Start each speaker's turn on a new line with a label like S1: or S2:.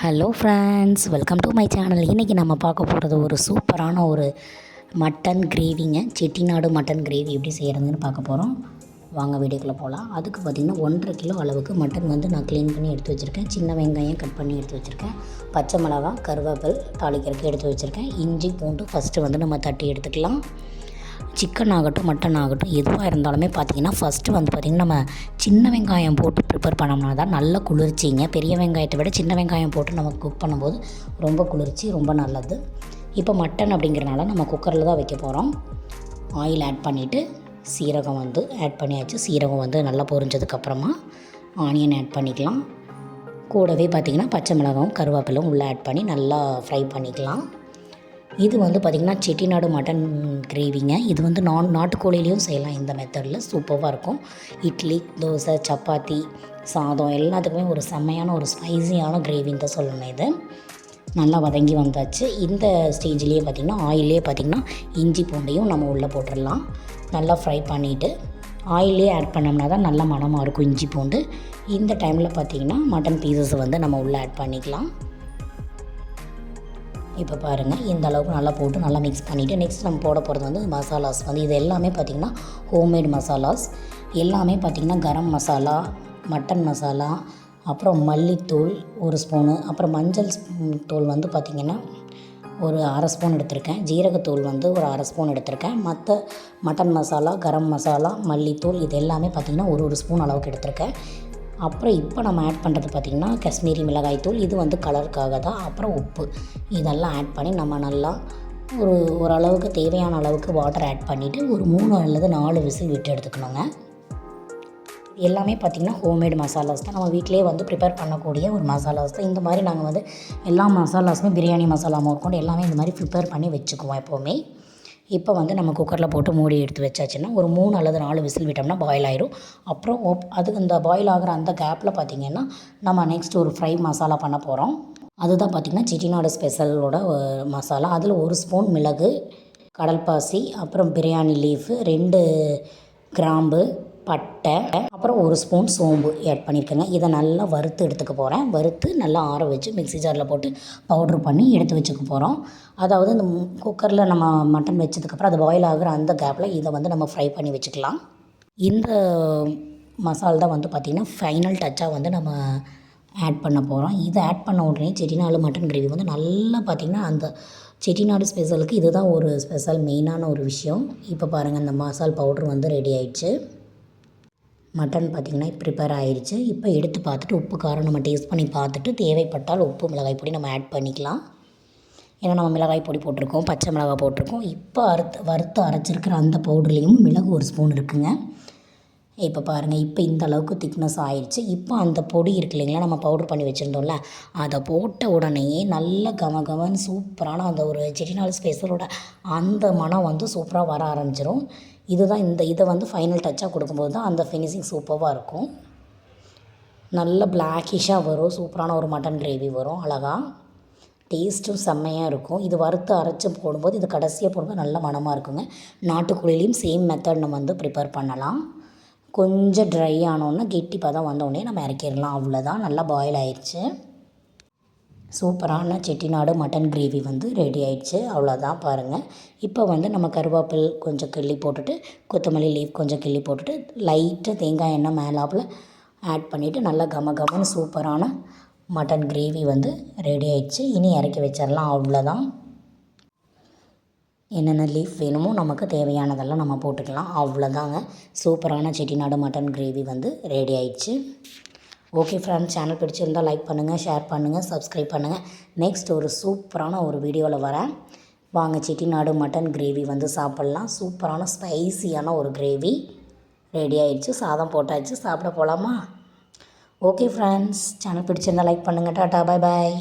S1: Hello friends, welcome to my channel. இன்றைக்கி நம்ம பார்க்க போகிறது ஒரு சூப்பரான ஒரு மட்டன் கிரேவிங்க. செட்டிநாடு மட்டன் கிரேவி எப்படி செய்கிறதுன்னு பார்க்க போகிறோம். வாங்க வீடியோக்குள்ளே போகலாம். அதுக்கு பார்த்திங்கன்னா 1.5 கிலோ அளவுக்கு மட்டன் வந்து நான் க்ளீன் பண்ணி எடுத்து வச்சுருக்கேன். சின்ன வெங்காயம் கட் பண்ணி எடுத்து வச்சுருக்கேன். பச்சை மிளகா, கருவேப்பிலை தாளிக்கிறதுக்கு எடுத்து வச்சுருக்கேன். இஞ்சி பூண்டு ஃபஸ்ட்டு வந்து நம்ம தட்டி எடுத்துக்கலாம். சிக்கன் ஆகட்டும் மட்டன் ஆகட்டும் எதுவாக இருந்தாலுமே பார்த்திங்கன்னா ஃபஸ்ட்டு வந்து பார்த்திங்கன்னா நம்ம சின்ன வெங்காயம் போட்டு ப்ரிப்பேர் பண்ணோம்னா தான் நல்ல குளிர்ச்சிங்க. பெரிய வெங்காயத்தை விட சின்ன வெங்காயம் போட்டு நம்ம குக் பண்ணும்போது ரொம்ப குளிர்ச்சி, ரொம்ப நல்லது. இப்போ மட்டன் அப்படிங்கிறனால நம்ம குக்கரில் தான் வைக்க போகிறோம். ஆயில் ஆட் பண்ணிவிட்டு சீரகம் வந்து ஆட் பண்ணியாச்சு. சீரகம் வந்து நல்லா பொரிஞ்சதுக்கப்புறமா ஆனியன் ஆட் பண்ணிக்கலாம். கூடவே பார்த்திங்கன்னா பச்சை மிளகாவும் கருவேப்பிலும் உள்ளே ஆட் பண்ணி நல்லா ஃப்ரை பண்ணிக்கலாம். இது வந்து பார்த்திங்கன்னா செட்டிநாடு மட்டன் கிரேவிங்க. இது வந்து நாட்டுக்கோழிலையும் செய்யலாம். இந்த மெத்தடில் சூப்பராக இருக்கும். இட்லி, தோசை, சப்பாத்தி, சாதம் எல்லாத்துக்குமே ஒரு செம்மையான ஒரு ஸ்பைஸியான கிரேவின்னு தான் சொல்லணும். இது நல்லா வதங்கி வந்தாச்சு. இந்த ஸ்டேஜ்லேயே பார்த்திங்கன்னா ஆயிலே பார்த்திங்கன்னா இஞ்சி பூண்டையும் நம்ம உள்ளே போட்டுடலாம். நல்லா ஃப்ரை பண்ணிவிட்டு ஆயிலே ஆட் பண்ணோம்னா தான் நல்ல மணமாக இருக்கும் இஞ்சி பூண்டு. இந்த டைமில் பார்த்திங்கன்னா மட்டன் பீசஸை வந்து நம்ம உள்ளே ஆட் பண்ணிக்கலாம். இப்போ பாருங்கள், இந்த அளவுக்கு நல்லா போட்டு நல்லா மிக்ஸ் பண்ணிவிட்டு நெக்ஸ்ட் நம்ம போட போகிறது வந்து மசாலாஸ் வந்து இது எல்லாமே பார்த்திங்கன்னா ஹோம்மேட் மசாலாஸ். எல்லாமே பார்த்திங்கன்னா கரம் மசாலா, மட்டன் மசாலா, அப்புறம் மல்லித்தூள் 1 ஸ்பூனு, அப்புறம் மஞ்சள் தூள் வந்து பார்த்திங்கன்னா ஒரு 1/2 ஸ்பூன் எடுத்திருக்கேன். ஜீரகத்தூள் வந்து ஒரு 1/2 ஸ்பூன் எடுத்திருக்கேன். மற்ற மட்டன் மசாலா, கரம் மசாலா, மல்லித்தூள் இது எல்லாமே பார்த்திங்கன்னா ஒரு ஸ்பூன் அளவுக்கு எடுத்திருக்கேன். அப்புறம் இப்போ நம்ம ஆட் பண்ணுறது பார்த்திங்கன்னா காஷ்மீரி மிளகாய்த்தூள். இது வந்து கலருக்காக தான். அப்புறம் உப்பு இதெல்லாம் ஆட் பண்ணி நம்ம நல்லா ஓரளவுக்கு தேவையான அளவுக்கு வாட்டர் ஆட் பண்ணிவிட்டு ஒரு 3 அல்லது 4 விசில் விட்டு எடுத்துக்கணுங்க. எல்லாமே பார்த்திங்கன்னா ஹோம்மேட் மசாலாஸ் தான். நம்ம வீட்டிலே வந்து ப்ரிப்பேர் பண்ணக்கூடிய ஒரு மசாலாஸ் தான். இந்த மாதிரி நாங்கள் வந்து எல்லா மசாலாஸுமே பிரியாணி மசாலா முதற்கொண்டு எல்லாமே இந்த மாதிரி ப்ரிப்பேர் பண்ணி வச்சுக்குவோம் எப்போவுமே. இப்போ வந்து நம்ம குக்கரில் போட்டு மூடி எடுத்து வச்சாச்சுன்னா ஒரு 3 அல்லது 4 விசில் விட்டோம்னா பாயில் ஆயிரும். அப்புறம் அது அந்த பாயில் ஆகிற அந்த கேப்பில் பார்த்திங்கன்னா நம்ம நெக்ஸ்ட் ஒரு ஃப்ரை மசாலா பண்ண போகிறோம். அதுதான் பார்த்திங்கன்னா செட்டிநாடு ஸ்பெஷலோட மசாலா. அதில் 1 ஸ்பூன் மிளகு, கடல்பாசி, அப்புறம் பிரியாணி லீஃபு, 2 கிராம்பு, பட்டை, அப்புறம் 1 ஸ்பூன் சோம்பு ஆட் பண்ணியிருக்கேங்க. இதை நல்லா வறுத்து எடுத்துக்க போகிறேன். வறுத்து நல்லா ஆற வச்சு மிக்ஸி ஜாரில் போட்டு பவுட்ரு பண்ணி எடுத்து வச்சுக்க போகிறோம். அதாவது இந்த குக்கரில் நம்ம மட்டன் வச்சதுக்கப்புறம் அது பாயில் ஆகிற அந்த கேப்பில் இதை வந்து நம்ம ஃப்ரை பண்ணி வச்சுக்கலாம். இந்த மசால் தான் வந்து பார்த்திங்கன்னா ஃபைனல் டச்சாக வந்து நம்ம ஆட் பண்ண போகிறோம். இதை ஆட் பண்ண உடனே செட்டிநாடு மட்டன் கிரேவி வந்து நல்லா பார்த்திங்கன்னா அந்த செட்டிநாடு ஸ்பெஷலுக்கு இதுதான் ஒரு ஸ்பெஷல் மெயினான ஒரு விஷயம். இப்போ பாருங்கள், இந்த மசால் பவுட்ரு வந்து ரெடி ஆயிடுச்சு. மட்டன் பார்த்திங்கன்னா ப்ரிப்பேர் ஆயிடுச்சு. இப்போ எடுத்து பார்த்துட்டு உப்பு காரம் நம்ம டேஸ்ட் பண்ணி பார்த்துட்டு தேவைப்பட்டால் உப்பு மிளகாய் பொடி நம்ம ஆட் பண்ணிக்கலாம். ஏன்னா நம்ம மிளகாய் பொடி போட்டிருக்கோம், பச்சை மிளகாய் போட்டிருக்கோம். இப்போ வறுத்து அரைச்சிருக்கிற அந்த பவுடர்லேயும் மிளகு 1 ஸ்பூன் இருக்குங்க. இப்போ பாருங்கள், இப்போ இந்த அளவுக்கு திக்னஸ் ஆயிடுச்சு. இப்போ அந்த பொடி இருக்கு இல்லைங்களா, நம்ம பவுடர் பண்ணி வச்சுருந்தோம்ல, அதை போட்ட உடனே நல்ல கமகமன்னு சூப்பரான அந்த ஒரு செட்டிநாடு ஸ்பெஷலோட அந்த மனம் வந்து சூப்பராக வர ஆரம்பிச்சிடும். இதுதான் இதை வந்து ஃபைனல் டச்சாக கொடுக்கும்போது தான் அந்த ஃபினிஷிங் சூப்பராக இருக்கும். நல்ல பிளாக்கிஷாக வரும். சூப்பரான ஒரு மட்டன் கிரேவி வரும். அழகாக டேஸ்ட்டும் செம்மையாக இருக்கும். இது வறுத்து அரைச்சி போடும்போது இது கடைசியாக போடும்போது நல்ல மணமாக இருக்குங்க. நாட்டுக்கோழிலையும் சேம் மெத்தட் நம்ம வந்து ப்ரிப்பேர் பண்ணலாம். கொஞ்சம் ட்ரை ஆனோன்னா கெட்டி பதம் வந்தோடனே நம்ம இறக்கிடலாம். அவ்வளோதான், நல்லா பாயில் ஆயிடுச்சு. சூப்பரான செட்டிநாடு மட்டன் கிரேவி வந்து ரெடி ஆயிடுச்சு. அவ்வளோதான் பாருங்கள். இப்போ வந்து நம்ம கருவேப்பிலை கொஞ்சம் கிள்ளி போட்டுட்டு, கொத்தமல்லி லீஃப் கொஞ்சம் கிள்ளி போட்டுட்டு, லைட்டாக தேங்காய் எண்ணெய் மேலாப்பில் ஆட் பண்ணிவிட்டு நல்லா கமன்னு சூப்பரான மட்டன் கிரேவி வந்து ரெடி ஆயிடுச்சு. இனி இறக்கி வச்சிடலாம். அவ்வளோதான். என்னென்ன லீஃப் வேணுமோ நமக்கு தேவையானதெல்லாம் நம்ம போட்டுக்கலாம். அவ்வளோதாங்க, சூப்பரான செட்டிநாடு மட்டன் கிரேவி வந்து ரெடி ஆயிடுச்சு. ஓகே ஃப்ரெண்ட்ஸ், சேனல் பிடிச்சிருந்தால் லைக் பண்ணுங்கள், ஷேர் பண்ணுங்கள், சப்ஸ்கிரைப் பண்ணுங்கள். நெக்ஸ்ட் ஒரு சூப்பரான ஒரு வீடியோவில் வரேன். வாங்க செட்டிநாடு மட்டன் கிரேவி வந்து சாப்பிட்லாம். சூப்பரான ஸ்பைசியான ஒரு கிரேவி ரெடி ஆயிடுச்சு. சாதம் போட்டாச்சு, சாப்பிட போகலாமா? ஓகே ஃப்ரெண்ட்ஸ், சேனல் பிடிச்சிருந்தால் லைக் பண்ணுங்கள். டாட்டா, பாய் பாய்.